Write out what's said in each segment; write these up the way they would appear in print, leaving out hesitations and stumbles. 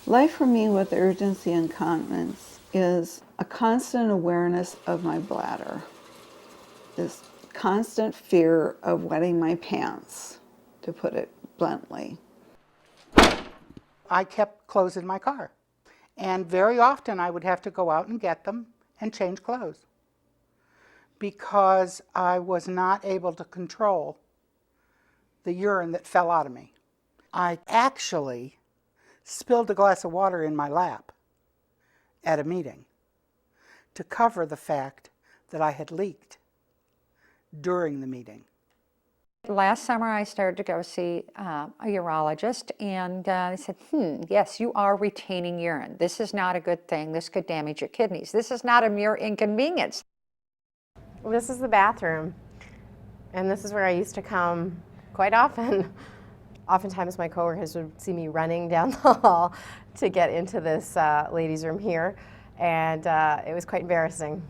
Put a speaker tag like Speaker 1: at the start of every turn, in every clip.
Speaker 1: Life for me with urgency incontinence is a constant awareness of my bladder, this constant fear of wetting my pants, to put it bluntly.
Speaker 2: I kept clothes in my car, and very often I would have to go out and get them and change clothes because I was not able to control the urine that fell out of me. I actually spilled a glass of water in my lap at a meeting to cover the fact that I had leaked during the meeting.
Speaker 3: Last summer, I started to go see a urologist, and they said, yes, you are retaining urine. This is not a good thing. This could damage your kidneys. This is not a mere inconvenience.
Speaker 4: This is the bathroom, and this is where I used to come quite often. Oftentimes my coworkers would see me running down the hall to get into this ladies' room here, and it was quite embarrassing.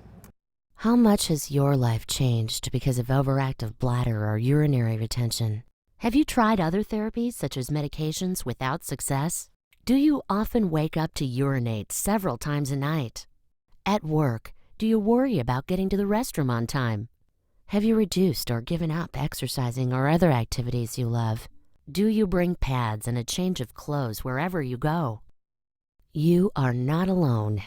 Speaker 5: How much has your life changed because of overactive bladder or urinary retention? Have you tried other therapies such as medications without success? Do you often wake up to urinate several times a night? At work, do you worry about getting to the restroom on time? Have you reduced or given up exercising or other activities you love? Do you bring pads and a change of clothes wherever you go? You are not alone.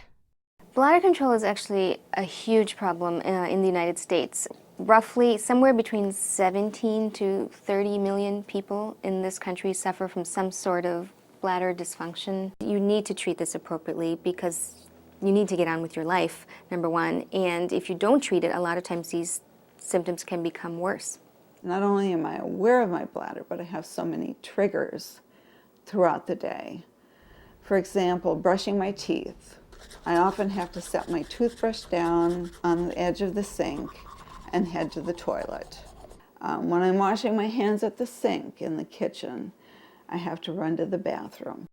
Speaker 6: Bladder control is actually a huge problem in the United States. Roughly somewhere between 17 to 30 million people in this country suffer from some sort of bladder dysfunction. You need to treat this appropriately because you need to get on with your life, number one. And if you don't treat it, a lot of times these symptoms can become worse.
Speaker 1: Not only am I aware of my bladder, but I have so many triggers throughout the day. For example, brushing my teeth. I often have to set my toothbrush down on the edge of the sink and head to the toilet. When I'm washing my hands at the sink in the kitchen, I have to run to the bathroom.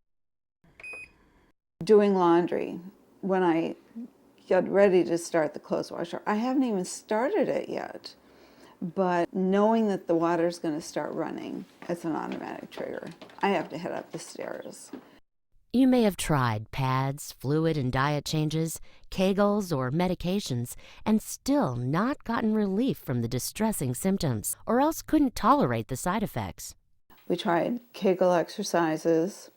Speaker 1: Doing laundry. When I get ready to start the clothes washer, I haven't even started it yet. But knowing that the water's going to start running, it's an automatic trigger. I have to head up the stairs.
Speaker 5: You may have tried pads, fluid and diet changes, Kegels, or medications, and still not gotten relief from the distressing symptoms, or else couldn't tolerate the side effects.
Speaker 1: We tried Kegel exercises,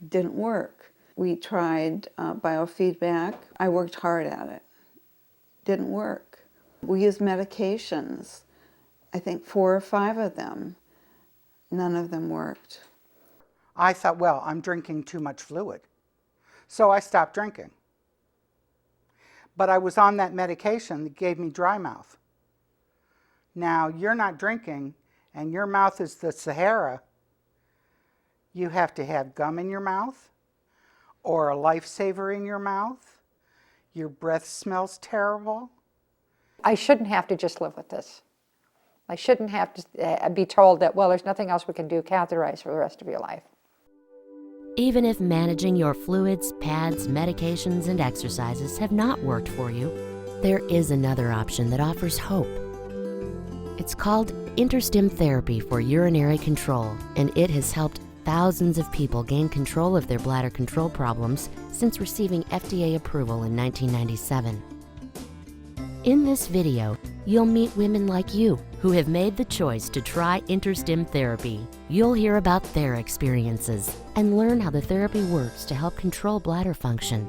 Speaker 1: didn't work. We tried biofeedback. I worked hard at it, didn't work. We used medications, I think 4 or 5 of them. None of them worked.
Speaker 2: I thought, well, I'm drinking too much fluid, so I stopped drinking. But I was on that medication that gave me dry mouth. Now, you're not drinking, and your mouth is the Sahara. You have to have gum in your mouth, or a lifesaver in your mouth. Your breath smells terrible.
Speaker 3: I shouldn't have to just live with this. I shouldn't have to be told that, well, there's nothing else we can do, catheterize for the rest of your life.
Speaker 5: Even if managing your fluids, pads, medications, and exercises have not worked for you, there is another option that offers hope. It's called InterStim Therapy for urinary control, and it has helped thousands of people gain control of their bladder control problems since receiving FDA approval in 1997. In this video, you'll meet women like you who have made the choice to try InterStim Therapy. You'll hear about their experiences and learn how the therapy works to help control bladder function.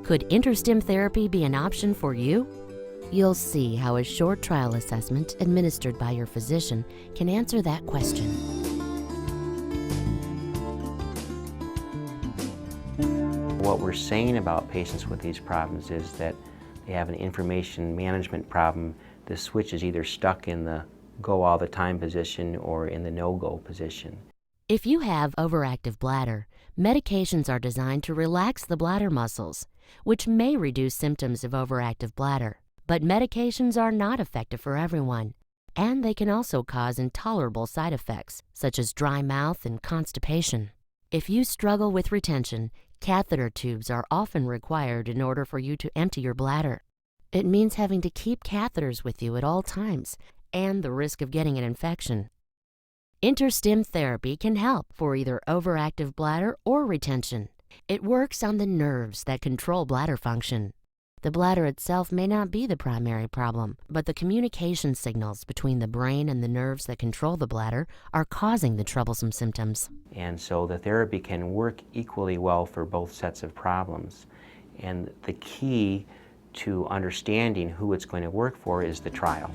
Speaker 5: Could InterStim Therapy be an option for you? You'll see how a short trial assessment administered by your physician can answer that question.
Speaker 7: What we're saying about patients with these problems is that they have an information management problem. The switch is either stuck in the go all the time position or in the no-go position.
Speaker 5: If you have overactive bladder, medications are designed to relax the bladder muscles, which may reduce symptoms of overactive bladder. But medications are not effective for everyone, and they can also cause intolerable side effects, such as dry mouth and constipation. If you struggle with retention, catheter tubes are often required in order for you to empty your bladder. It means having to keep catheters with you at all times and the risk of getting an infection. InterStim Therapy can help for either overactive bladder or retention. It works on the nerves that control bladder function. The bladder itself may not be the primary problem, but the communication signals between the brain and the nerves that control the bladder are causing the troublesome symptoms.
Speaker 7: And so the therapy can work equally well for both sets of problems. And the key to understanding who it's going to work for is the trial.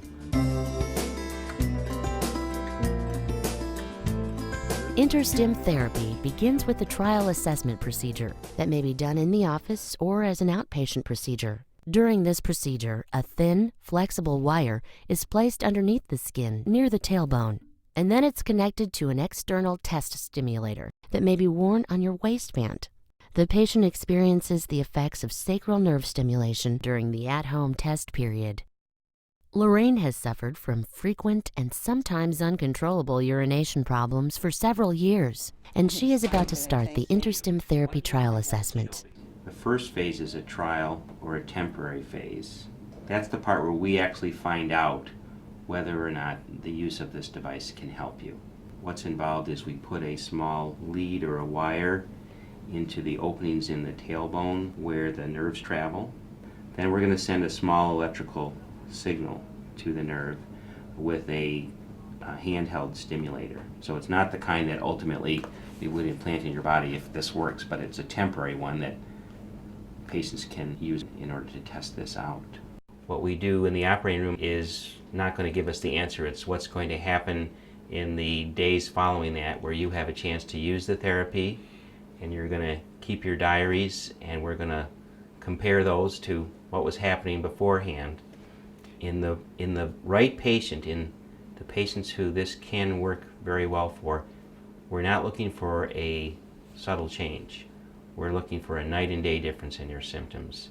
Speaker 5: InterStim Therapy begins with the trial assessment procedure that may be done in the office or as an outpatient procedure. During this procedure, a thin, flexible wire is placed underneath the skin near the tailbone, and then it's connected to an external test stimulator that may be worn on your waistband. The patient experiences the effects of sacral nerve stimulation during the at-home test period. Lorraine has suffered from frequent and sometimes uncontrollable urination problems for several years, and she is about to start the InterStim Therapy trial assessment.
Speaker 7: The first phase is a trial or a temporary phase. That's the part where we actually find out whether or not the use of this device can help you. What's involved is we put a small lead or a wire into the openings in the tailbone where the nerves travel. Then we're going to send a small electrical signal to the nerve with a handheld stimulator. So it's not the kind that ultimately we would implant in your body if this works, but it's a temporary one that patients can use in order to test this out. What we do in the operating room is not going to give us the answer. It's what's going to happen in the days following that, where you have a chance to use the therapy, and you're going to keep your diaries, and we're going to compare those to what was happening beforehand. In the right patient, in the patients who this can work very well for, we're not looking for a subtle change. We're looking for a night and day difference in your symptoms.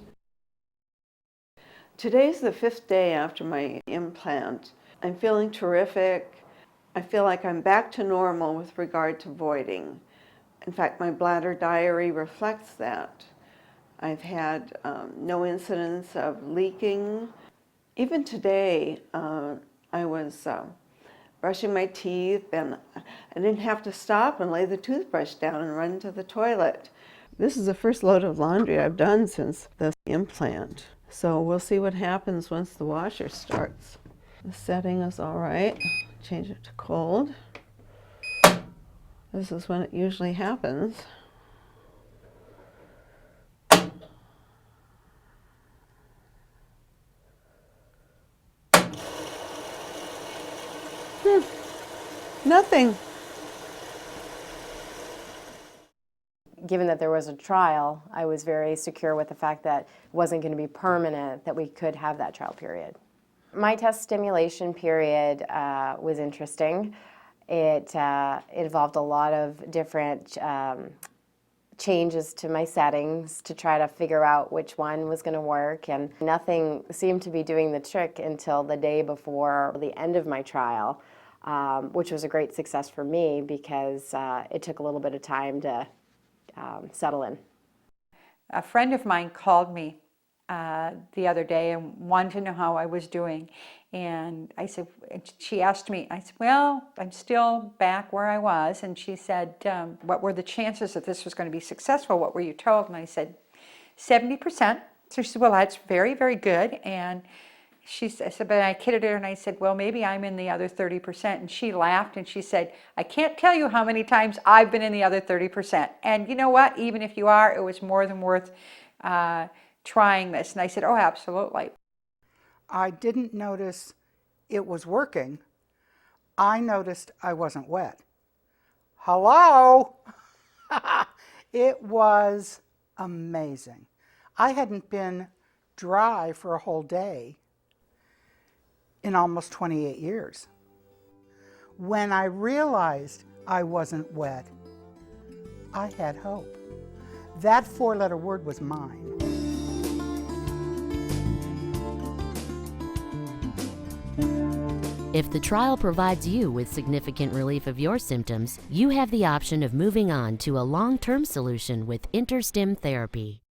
Speaker 1: Today's the 5th day after my implant. I'm feeling terrific. I feel like I'm back to normal with regard to voiding. In fact, my bladder diary reflects that. I've had no incidents of leaking. Even today, I was brushing my teeth, and I didn't have to stop and lay the toothbrush down and run to the toilet. This is the first load of laundry I've done since the implant. So we'll see what happens once the washer starts. The setting is all right. Change it to cold. This is when it usually happens. Nothing.
Speaker 4: Given that there was a trial, I was very secure with the fact that it wasn't going to be permanent, that we could have that trial period. My test stimulation period was interesting. It involved a lot of different changes to my settings to try to figure out which one was going to work, and nothing seemed to be doing the trick until the day before the end of my trial, which was a great success for me because it took a little bit of time to settle in.
Speaker 3: A friend of mine called me the other day and wanted to know how I was doing. And I said, she asked me, I said, well, I'm still back where I was. And she said, what were the chances that this was going to be successful? What were you told? And I said, 70%. So she said, well, that's very, very good. And she said, but I kidded her and I said, well, maybe I'm in the other 30%. And she laughed and she said, I can't tell you how many times I've been in the other 30%. And you know what? Even if you are, it was more than worth trying this. And I said, oh, absolutely.
Speaker 2: I didn't notice it was working. I noticed I wasn't wet. Hello? It was amazing. I hadn't been dry for a whole day in almost 28 years. When I realized I wasn't wet, I had hope. That 4-letter word was mine.
Speaker 5: If the trial provides you with significant relief of your symptoms, you have the option of moving on to a long-term solution with InterStim Therapy.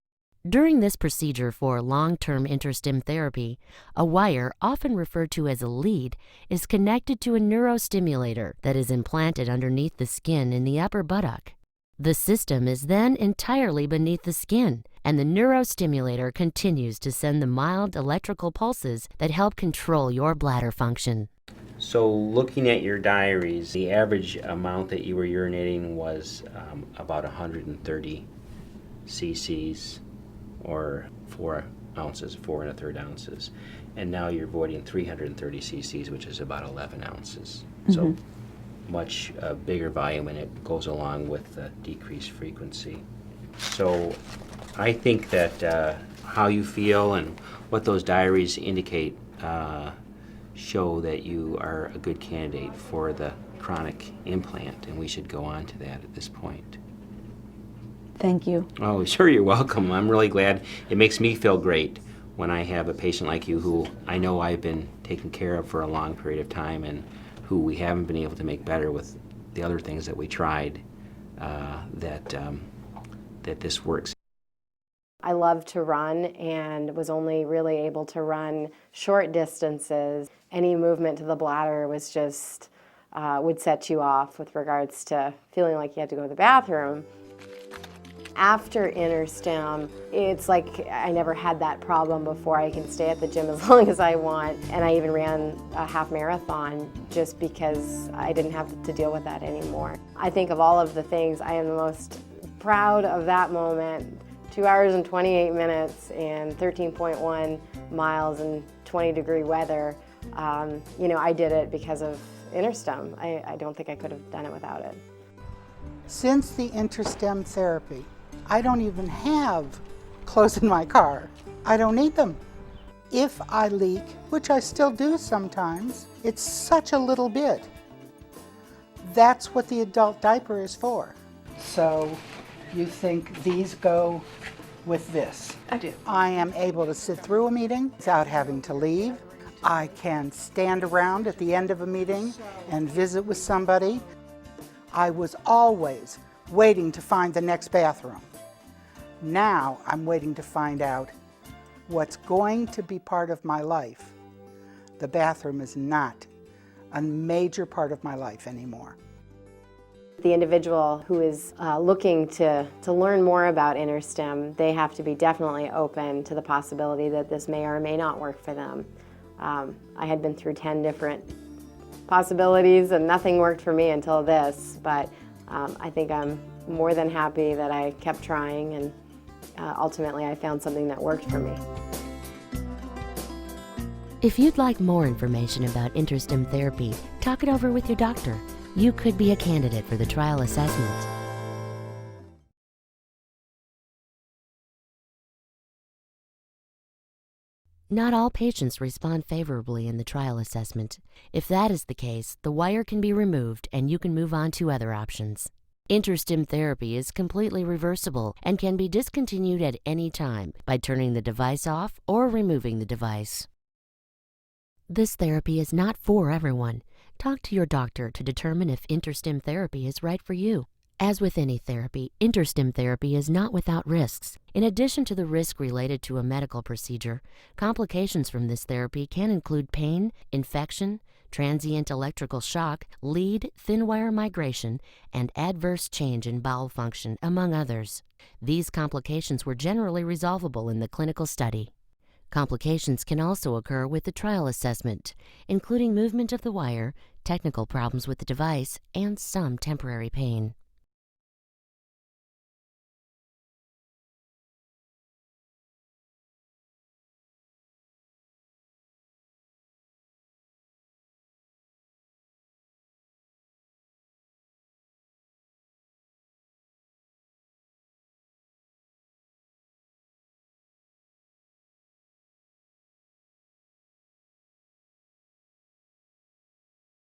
Speaker 5: During this procedure for long-term InterStim therapy, a wire, often referred to as a lead, is connected to a neurostimulator that is implanted underneath the skin in the upper buttock. The system is then entirely beneath the skin, and the neurostimulator continues to send the mild electrical pulses that help control your bladder function.
Speaker 7: So looking at your diaries, the average amount that you were urinating was about 130 cc's, or 4 ounces, 4 1/3 ounces. And now you're voiding 330 cc's, which is about 11 ounces. So much bigger volume, and it goes along with the decreased frequency. So I think that how you feel and what those diaries indicate show that you are a good candidate for the chronic implant, and we should go on to that at this point.
Speaker 1: Thank you.
Speaker 7: Oh, sure, you're welcome. I'm really glad. It makes me feel great when I have a patient like you who I know I've been taking care of for a long period of time, and who we haven't been able to make better with the other things that we tried, that this works.
Speaker 4: I love to run and was only really able to run short distances. Any movement to the bladder was just, would set you off with regards to feeling like you had to go to the bathroom. After InterStim, it's like I never had that problem before. I can stay at the gym as long as I want, and I even ran a half marathon just because I didn't have to deal with that anymore. I think of all of the things, I am the most proud of that moment. 2 hours and 28 minutes and 13.1 miles in 20-degree weather. You know, I did it because of InterStim. I don't think I could have done it without it.
Speaker 2: Since the InterStim therapy, I don't even have clothes in my car. I don't need them. If I leak, which I still do sometimes, it's such a little bit. That's what the adult diaper is for. So you think these go with this?
Speaker 1: I do.
Speaker 2: I am able to sit through a meeting without having to leave. I can stand around at the end of a meeting and visit with somebody. I was always waiting to find the next bathroom. Now I'm waiting to find out what's going to be part of my life. The bathroom is not a major part of my life anymore.
Speaker 4: The individual who is looking to learn more about InterStim, they have to be definitely open to the possibility that this may or may not work for them. I had been through 10 different possibilities and nothing worked for me until this, but I think I'm more than happy that I kept trying, and ultimately I found something that worked for me.
Speaker 5: If you'd like more information about InterStim Therapy, talk it over with your doctor. You could be a candidate for the trial assessment. Not all patients respond favorably in the trial assessment. If that is the case, the wire can be removed and you can move on to other options. InterStim Therapy is completely reversible and can be discontinued at any time by turning the device off or removing the device. This therapy is not for everyone. Talk to your doctor to determine if InterStim Therapy is right for you. As with any therapy, InterStim Therapy is not without risks. In addition to the risk related to a medical procedure, complications from this therapy can include pain, infection, transient electrical shock, lead, thin wire migration, and adverse change in bowel function, among others. These complications were generally resolvable in the clinical study. Complications can also occur with the trial assessment, including movement of the wire, technical problems with the device, and some temporary pain.